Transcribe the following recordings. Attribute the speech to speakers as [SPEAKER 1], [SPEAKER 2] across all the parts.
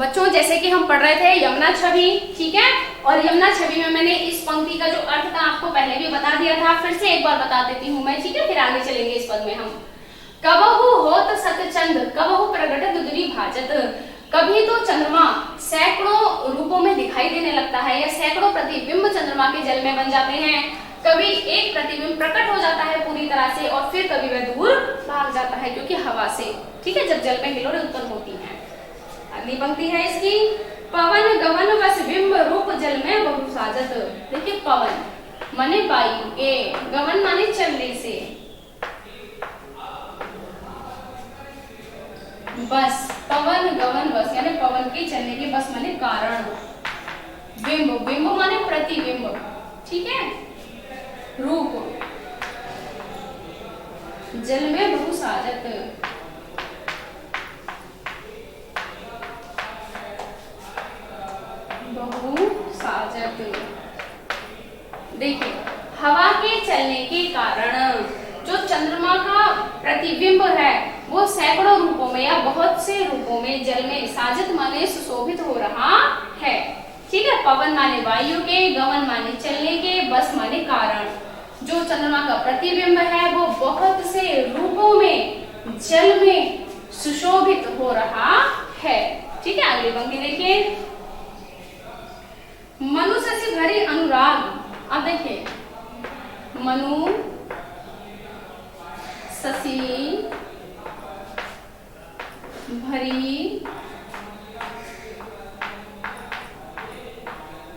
[SPEAKER 1] बच्चों जैसे कि हम पढ़ रहे थे यमुना छवि, ठीक है, और यमुना छवि में मैंने इस पंक्ति का जो अर्थ था आपको पहले भी बता दिया था, फिर से एक बार बता देती हूँ मैं, ठीक है, फिर आगे चलेंगे इस पद में हम। कबहु होत सतचंद कबहु प्रगटत दुरी भाजत, कभी तो चंद्रमा सैकड़ों रूपों में दिखाई देने लगता है या सैकड़ों प्रतिबिंब चंद्रमा के जल में बन जाते हैं, कभी एक प्रतिबिंब प्रकट हो जाता है पूरी तरह से और फिर कभी वह दूर भाग जाता है क्योंकि हवा से, ठीक है, जब जल में हिलोरें उत्पन्न होती हैं। अगली पंक्ति है इसकी, पवन गवन बस बिंब रूप जल में बहु साजत। देखिए पवन माने वायु के, गवन माने चलने से, बस पवन गवन बस यानी पवन के चलने के, बस माने कारण, बिंब बिंब माने प्रतिबिंब, ठीक है, रूप जल में बहु साजत, बहु साजत। देखिए हवा के चलने के कारण जो चंद्रमा का प्रतिबिंब है वो सैकड़ों रूपों में या बहुत से रूपों में जल में, साजत माने सुशोभित हो रहा है, ठीक है। पवन माने वायु के, गमन माने चलने के, बस माने कारण। जो चंद्रमा का प्रतिबिंब है वो बहुत से रूपों में जल में सुशोभित हो रहा है, ठीक है। अगली पंक्ति देखिए, मनु शशि भरी अनुराग। अब देखिए मनु शशि भरी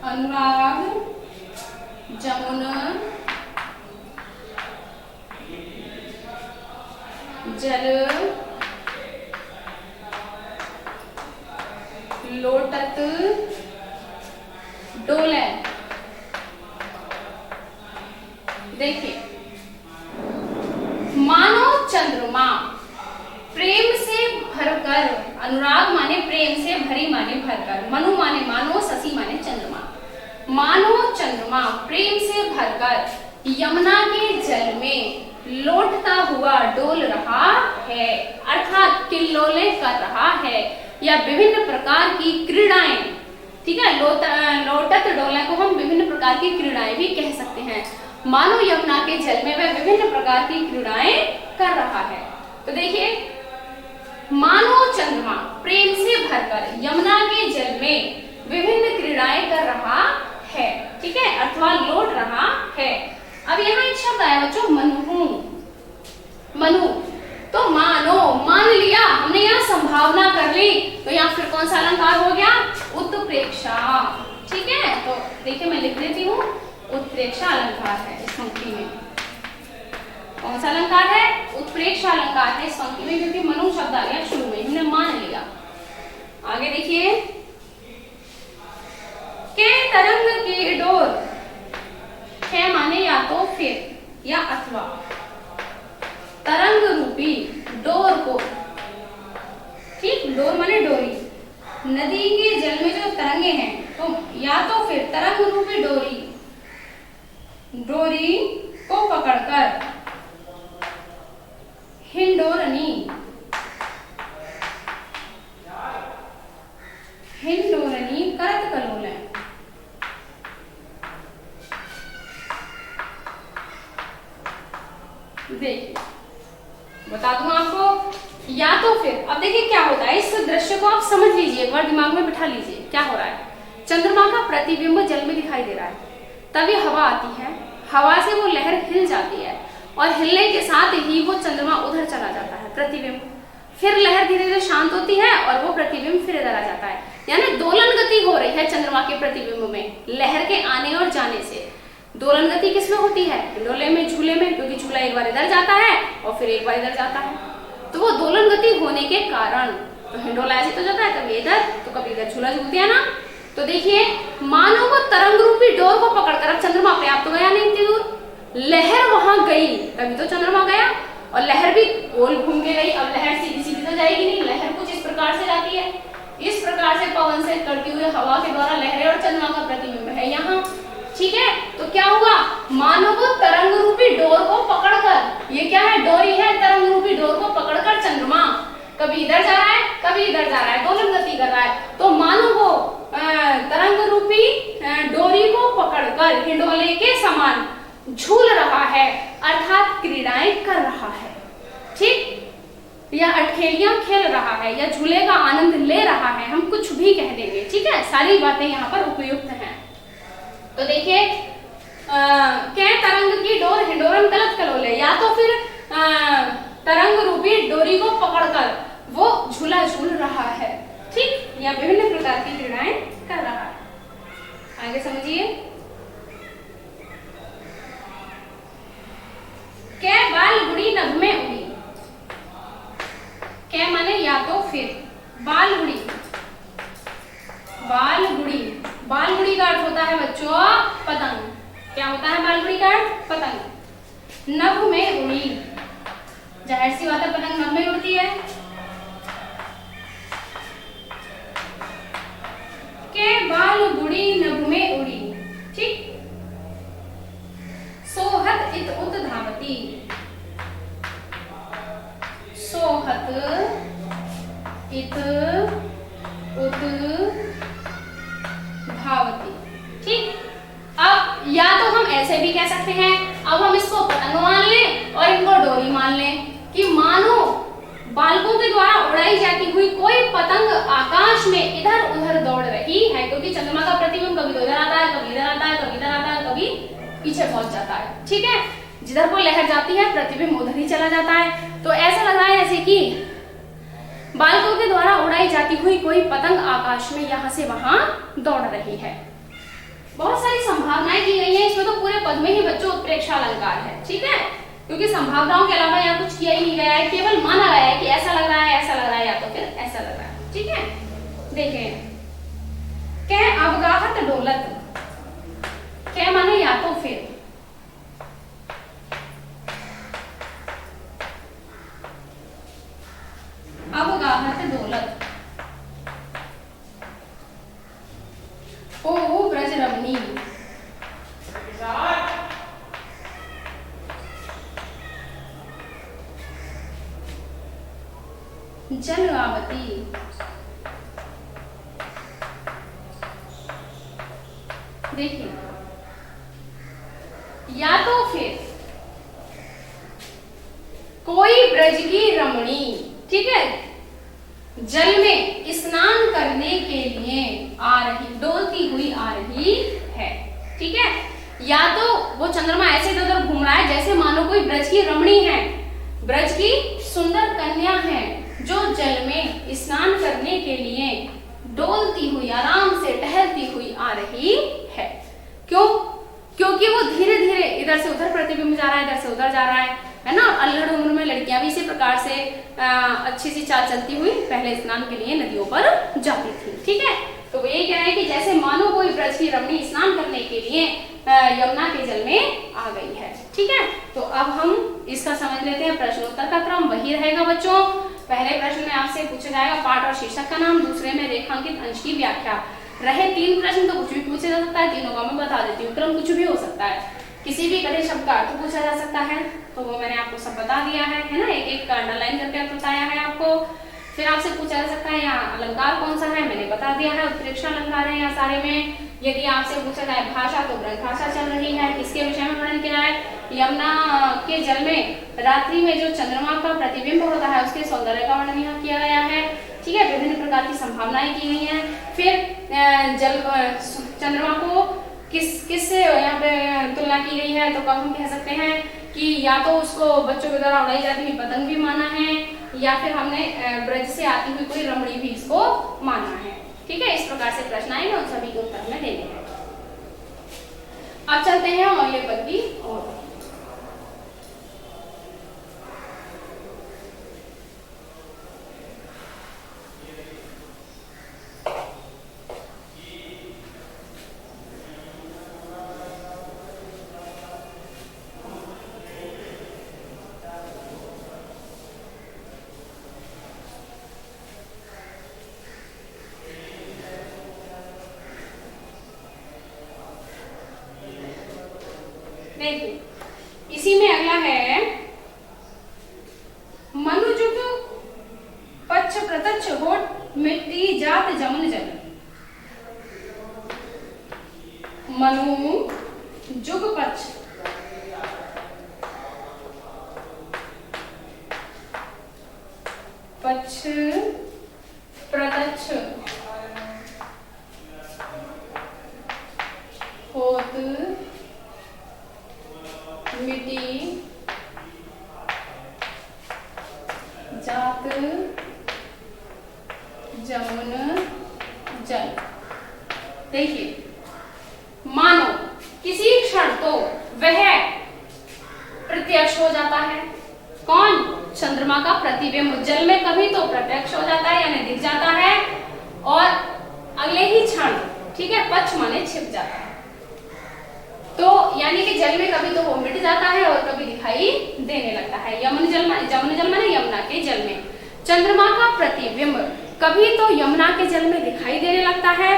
[SPEAKER 1] अनुराग जमुना जल लोटत डोले। देखिए मानो चंद्रमा प्रेम से भरकर, अनुराग माने प्रेम से, भरी माने भरकर, मनु माने मानो, शशि माने चंद्रमा, मानो चंद्रमा प्रेम से भरकर यमुना के जल में लौटता हुआ डोल रहा है, अर्थात किल्लोले कर रहा है या विभिन्न प्रकार की क्रीड़ाएं, ठीक है। लोटत डोले को हम विभिन्न प्रकार की क्रीड़ाएं भी कह सकते हैं। मानो यमुना के जल में वह विभिन्न प्रकार की क्रीड़ाएं कर रहा है। तो देखिए मानो चंद्रमा प्रेम से भरकर यमुना के जल में विभिन्न क्रीड़ाएं कर रहा है, ठीक है, अथवा लौट रहा है। अब यहाँ एक शब्द आया बच्चों मनु, मनु तो मानो, मान लिया हमने, यहाँ संभावना कर ली, तो यहाँ फिर कौन सा अलंकार हो गया, उत्प्रेक्षा, ठीक है। तो देखिए मैं लिख देती हूँ, उत्प्रेक्षा अलंकार है इस पंक्ति में। कौन सा अलंकार है, उत्प्रेक्षा अलंकार है इस पंक्ति में, क्योंकि मनु शब्द आ गया शुरू में, हमने मान लिया। आगे देखिए, के तरंग की डोर, के माने या तो फिर या अथवा, तरंग रूपी डोर को, ठीक, डोर माने डोरी, नदी के जल में जो तरंगे हैं तो या तो फिर तरंग रूपी डोरी, डोरी को पकड़कर हिंडोरनी, हिंडोरनी करत कलोल। देखिए बता दूं आपको, या तो फिर, अब देखिए क्या होता है, इस दृश्य को आप समझ लीजिए, एक बार दिमाग में बिठा लीजिए क्या हो रहा है। चंद्रमा का प्रतिबिंब जल में दिखाई दे रहा है, तभी हवा आती है, हवा से वो लहर हिल जाती है और हिलने के साथ ही वो चंद्रमा उधर चला जाता है प्रतिबिंब, फिर लहर धीरे धीरे शांत होती है और वो प्रतिबिंब फिर इधर आ जाता है, यानी दोलन गति हो रही है चंद्रमा के प्रतिबिंब में, लहर के आने और जाने से। दोलन गति किसमें होती है, हिंडोले में, झूले में, क्योंकि झूला एक बार इधर जाता है और फिर एक बार इधर जाता है, तो वो दोलन गति होने के कारण, तो हिंडोला ऐसे तो जाता है कभी इधर तो कभी इधर, झूला झूलते हैं ना। तो देखिए मानो वो तरंग रूपी डोर को पकड़कर, अब चंद्रमा पे आप तो गया नहीं इतनी दूर, लहर वहां गई तभी तो चंद्रमा गया, और लहर भी गोल घूम के गई। अब लहर सीधी सीधी तो जाएगी नहीं, लहर कुछ इस प्रकार से जाती है, इस प्रकार से पवन से करती हुई हवा के द्वारा लहरें और चंद्रमा का प्रतिबिंब है यहाँ, ठीक है। तो क्या हुआ, मानो वो तरंग रूपी डोर को पकड़कर, ये क्या है, डोरी है, तरंग रूपी डोर को पकड़कर चंद्रमा कभी इधर जा रहा है कभी इधर जा रहा है, दोलन गति प्रगति कर रहा है। तो मानो वो तरंग रूपी डोरी को पकड़कर हिंडोले के समान झूल रहा है, अर्थात क्रीड़ाएं कर रहा है, ठीक, या अटखेलियां खेल रहा है, या झूले का आनंद ले रहा है, हम कुछ भी कह देंगे, ठीक है। सारी बातें यहाँ पर उपयुक्त हैं। तो देखिए कै तरंग की डोर हिंडोरम तलत कलोले, या तो फिर तरंग रूपी डोरी को पकड़कर वो झूला झूल रहा है, ठीक, या विभिन्न प्रकार की क्रीड़ाएं कर रहा है। आगे समझिए। कै बाल गुड़ी नभ में उड़ी, कै माने या तो फिर, बाल गुड़ी, बाल गुड़ी, बाल गुड़ी का अर्थ होता है बच्चों पतंग। क्या होता है बाल गुड़ी का अर्थ? पतंग। नभ में उड़ी, जाहिर सी बात है पतंग नभ में उड़ती है। के बाल गुड़ी नभ में उड़ी, ठीक। सोहत इत उत धावती, सोहत इत उत धावती, ठीक। अब या तो हम ऐसे भी कह सकते हैं, अब हम इसको पतंग मान लें और इनको डोरी मान लें, कि मानो बालकों के द्वारा उड़ाई जाती हुई कोई पतंग आकाश में इधर उधर दौड़ रही है, क्योंकि चंद्रमा का प्रतिबिंब कभी इधर आता है, कभी इधर आता है, कभी इधर आता है, कभी पीछे पहुंच जाता है, ठीक है। जिधर को लहर जाती है प्रतिबिंब उधर ही चला जाता है। तो ऐसा लग रहा है जैसे कि बालकों के द्वारा उड़ाई जाती हुई कोई पतंग आकाश में यहाँ से वहां दौड़ रही है। बहुत सारी संभावनाएं की गई हैं, इसमें तो पूरे पद में ही बच्चों उत्प्रेक्षा अलंकार है, ठीक है, क्योंकि संभावनाओं के अलावा यहाँ कुछ किया ही नहीं गया है, केवल माना गया है कि ऐसा लग रहा है, ऐसा लग रहा है, या तो फिर ऐसा लग रहा है, ठीक है। देखें, कै अवगाहत डोलत, कै माने या तो फिर, अवगाहत डोलत, ओ ब्रज रमणी, जलगावती, देखिए, या तो फिर कोई ब्रज की रमणी, ठीक है, जल में स्नान करने के लिए आ रही, डोलती हुई आ रही है, ठीक है। या तो वो चंद्रमा ऐसे इधर उधर घूम रहा है जैसे मानो कोई ब्रज की रमणी है, ब्रज की सुंदर कन्या है, जो जल में स्नान करने के लिए डोलती हुई, आराम से टहलती हुई आ रही है। क्यों? क्योंकि वो धीरे धीरे इधर से उधर प्रतिबिंब जा रहा है, इधर से उधर जा रहा है ना। अल्हड़ उम्र में लड़कियां भी इसी प्रकार से अच्छी सी चाल चलती हुई पहले स्नान के लिए नदियों पर जाती थी, ठीक है। तो वो ये कह रहे हैं कि जैसे मानो कोई ब्रज की रमणी स्नान करने के लिए यमुना के जल में आ गई है, ठीक है। तो अब हम इसका समझ लेते हैं। प्रश्नोत्तर का क्रम वही रहेगा बच्चों। पहले प्रश्न में आपसे पूछा जाएगा पाठ और शीर्षक का नाम, दूसरे में रेखांकित अंश की व्याख्या। रहे 3 प्रश्न तो कुछ भी पूछा जा सकता है, तीनों का मैं बता देती हूँ। क्रम कुछ भी हो सकता है, किसी भी कठिन शब्द का अर्थ पूछा जा सकता है, तो वो मैंने आपको सब बता दिया है ना, एक एक का अंडरलाइन करके बताया है आपको। फिर आपसे पूछा जा सकता है यहाँ अलंकार कौन सा है, मैंने बता दिया है, उत्प्रेक्षा अलंकार है यहाँ सारे में। यदि आपसे पूछा जाए भाषा, तो ग्रंथ भाषा चल रही है, किसके विषय में वर्णन किया है, यमुना के जल में रात्रि में जो चंद्रमा का प्रतिबिंब होता है उसके सौंदर्य का वर्णन यहाँ किया गया है, ठीक है। विभिन्न प्रकार की संभावनाएं की गई हैं। फिर जल चंद्रमा को किससे यहाँ पे तुलना की गई है, तो कब हम कह सकते हैं कि या तो उसको बच्चों के द्वारा उड़ाई जाती हुई पतंग भी माना है, या फिर हमने ब्रज से आती हुई कोई रमणी भी इसको माना है, ठीक है। इस प्रकार से प्रश्न आएंगे, उन सभी को उत्तर में देने हैं। अब चलते हैं अगले पद की ओर। देखिए, इसी में अगला है मनुजुग पक्ष प्रत्यक्ष होठ मिट्टी जा जात जमुन जल, मनु जुग पक्ष, पक्ष प्रत्यक्ष, होत मिटी, जात जमुन जल। देखिए, मानो किसी क्षण तो वह प्रत्यक्ष हो जाता है। कौन? चंद्रमा का प्रतिबिंब जल में कभी तो प्रत्यक्ष हो जाता है यानी दिख जाता है, और अगले ही क्षण, ठीक है, पक्ष माने छिप जाता है। तो यानी कि जल में कभी तो वो मिट जाता है और कभी दिखाई देने लगता है। यमुन जल माने यमुना के जल में चंद्रमा का प्रतिबिंब कभी तो यमुना के जल में दिखाई देने लगता है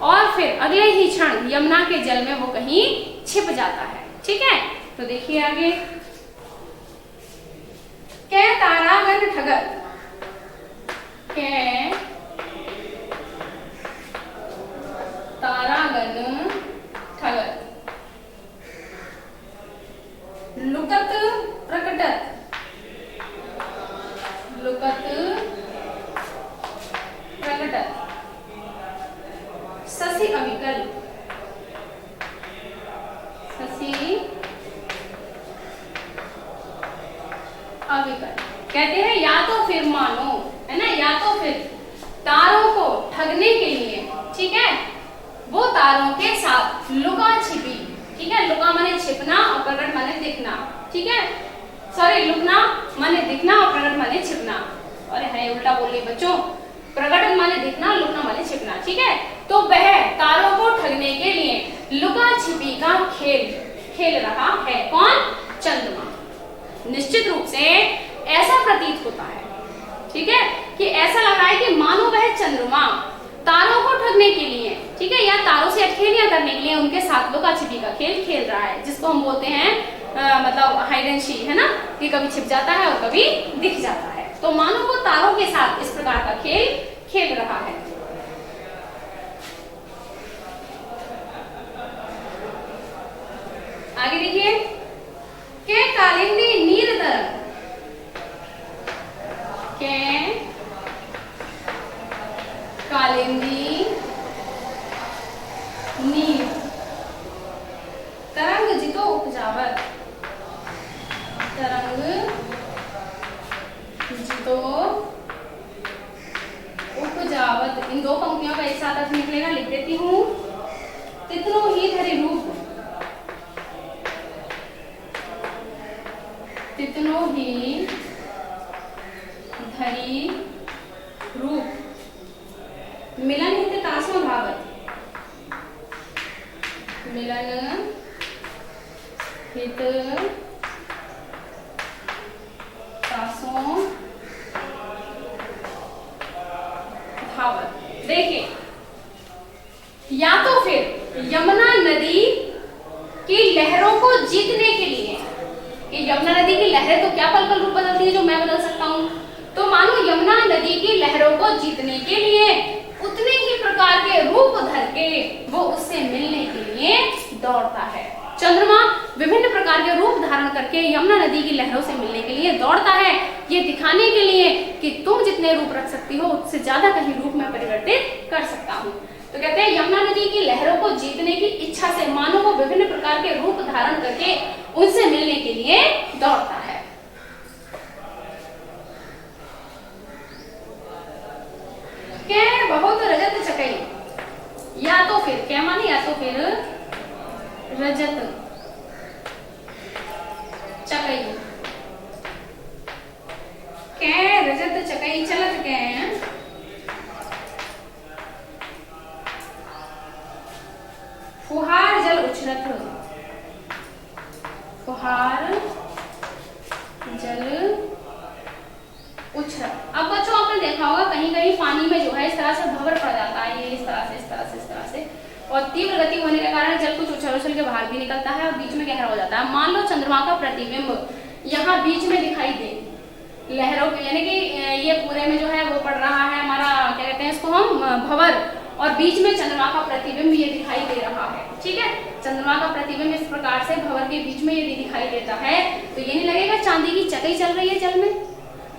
[SPEAKER 1] और फिर अगले ही क्षण यमुना के जल में वो कहीं छिप जाता है। ठीक है, तो देखिए आगे, कै तारागण ठगत, कै तारागण ठगत, लुकत प्रकटत, लुकत प्रकटत, शशि अविकल, शशि अविकल। कहते हैं या तो फिर मानो, है ना, या तो फिर तारों को ठगने के लिए, ठीक है, वो तारों के साथ लुका छिपी, ठीक है, लुका माने छिपना और प्रकट माने दिखना, ठीक है, सॉरी, लुकना माने दिखना और प्रकट माने छिपना। अरे है उल्टा बोल रही बच्चों, प्रकट माने दिखना, लुकना माने छिपना, ठीक है। तो वह तारों को ठगने के लिए लुका छिपी का खेल खेल रहा है। कौन? चंद्रमा। निश्चित रूप से ऐसा प्रतीत होता है, ठीक है, कि ऐसा लग रहा है कि मानो वह चंद्रमा तारों को ठगने के लिए, ठीक है, या तारों से अटखेलियां करने के लिए उनके साथ लुका छिपी का खेल खेल रहा है, जिसको हम बोलते हैं मतलब हाइड एंड सीक, है ना, कि कभी छिप जाता है और कभी दिख जाता है। तो मानो वो तारों के साथ इस प्रकार का खेल खेल रहा है। आगे देखिए, के कालिंदी नीर तरंग, के कालिंदी नीर तरंग जितो उपजावत, तरंग जितो उपजावत। इन दो पंक्तियों का एक साथ अर्थ निकलेगा, लिख देती हूँ। तितनो ही धरे रूप, तितनो ही धरी रूप, मिलन हित तासो भावत, मिलन हित तासो भावत। देखिए, या तो फिर यमुना नदी की लहरों को जीतने के लिए, कि यमुना नदी की लहरें तो क्या पल पल रूप बदलती है जो मैं बदल सकता हूँ, तो मानो यमुना नदी की लहरों को जीतने के लिए उतने ही प्रकार के रूप धर के वो उससे मिलने के लिए दौड़ता है। चंद्रमा विभिन्न प्रकार के रूप धारण करके यमुना नदी की लहरों से मिलने के लिए दौड़ता है, ये दिखाने के लिए कि तुम जितने रूप रख सकती हो उससे ज्यादा कहीं रूप में परिवर्तित कर सकता हूँ। तो कहते हैं यमुना नदी की लहरों को जीतने की इच्छा से मानो वो विभिन्न प्रकार के रूप धारण करके उनसे मिलने के लिए दौड़ता है। क्या बहुत रजत चकई, या तो फिर क्या माने, या तो फिर रजत चकई, क्या रजत चकई चलत क्या, फुहार जल उछलत, फुहार जल उछलत। अब बच्चों आपने देखा होगा कहीं कहीं पानी में जो है इस तरह से भंवर पड़ जाता है, ये इस तरह से, इस तरह से, इस तरह से, और तीव्र गति होने के कारण जल कुछ उछल उछल के बाहर भी निकलता है और बीच में गहरा हो जाता है। मान लो चंद्रमा का प्रतिबिंब यहाँ बीच में दिखाई दे, लहरों के, यानी कि ये पूरे में जो है वो पड़ रहा है हमारा, क्या कहते हैं इसको हम, भंवर, और बीच में चंद्रमा का प्रतिबिंब ये दिखाई दे रहा है। ठीक है, चंद्रमा का प्रतिबिंब इस प्रकार से भंवर के बीच में यदि दिखाई देता है तो ये नहीं लगेगा चांदी की चकई चल रही है जल में,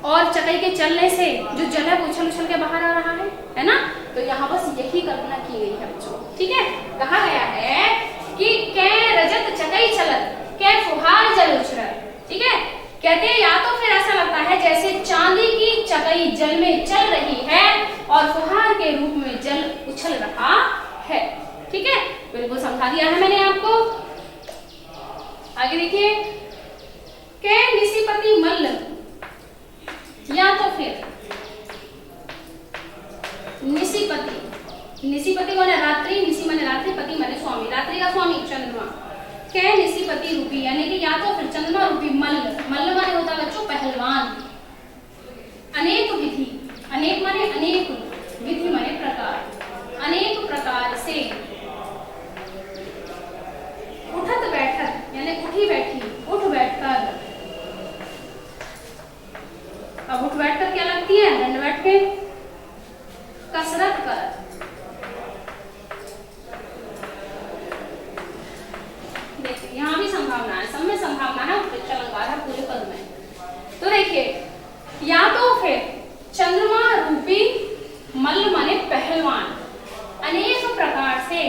[SPEAKER 1] और चकई के चलने से जो जल है वो उछल उछल के बाहर आ रहा है ना। तो यहाँ बस यही कल्पना की गई है बच्चों। ठीक है, कहा गया है कि कै रजत चकई चलत, कै फुहार जल उछलत। ठीक है, कहते हैं या तो फिर ऐसा लगता है जैसे चांदी की चकई जल में चल रही है और फुहार के रूप में जल उछल रहा है। ठीक है, बिल्कुल समझा दिया है मैंने आपको। आगे देखिए, कै निशिपति मल्ल, या तो फिर निशिपति, निशिपति कौन है, रात्रि, निशि माने रात्रि, पति माने स्वामी, रात्रि का स्वामी चंद्रमा, कै निशिपति रूपी, यानी कि या तो फिर चंद्रमा रूपी मल्ल, मल्ल माने होता है बच्चों पहलवान, अनेक विधि, अनेक माने अनेक, विधि माने प्रकार, अनेक प्रकार से उठत बैठत, यानी उठी बैठी, उठ बैठकर, अब उठ बैठकर क्या लगती है, दंड बैठ के, कसरत कर, देखिए यहाँ भी संभावना है, सब में संभावना है, उत्प्रेक्षण अलंकार है पूरे पद में। तो देखिए, या तो फिर चंद्रमा रूपी मल्ल माने पहलवान अनेक प्रकार से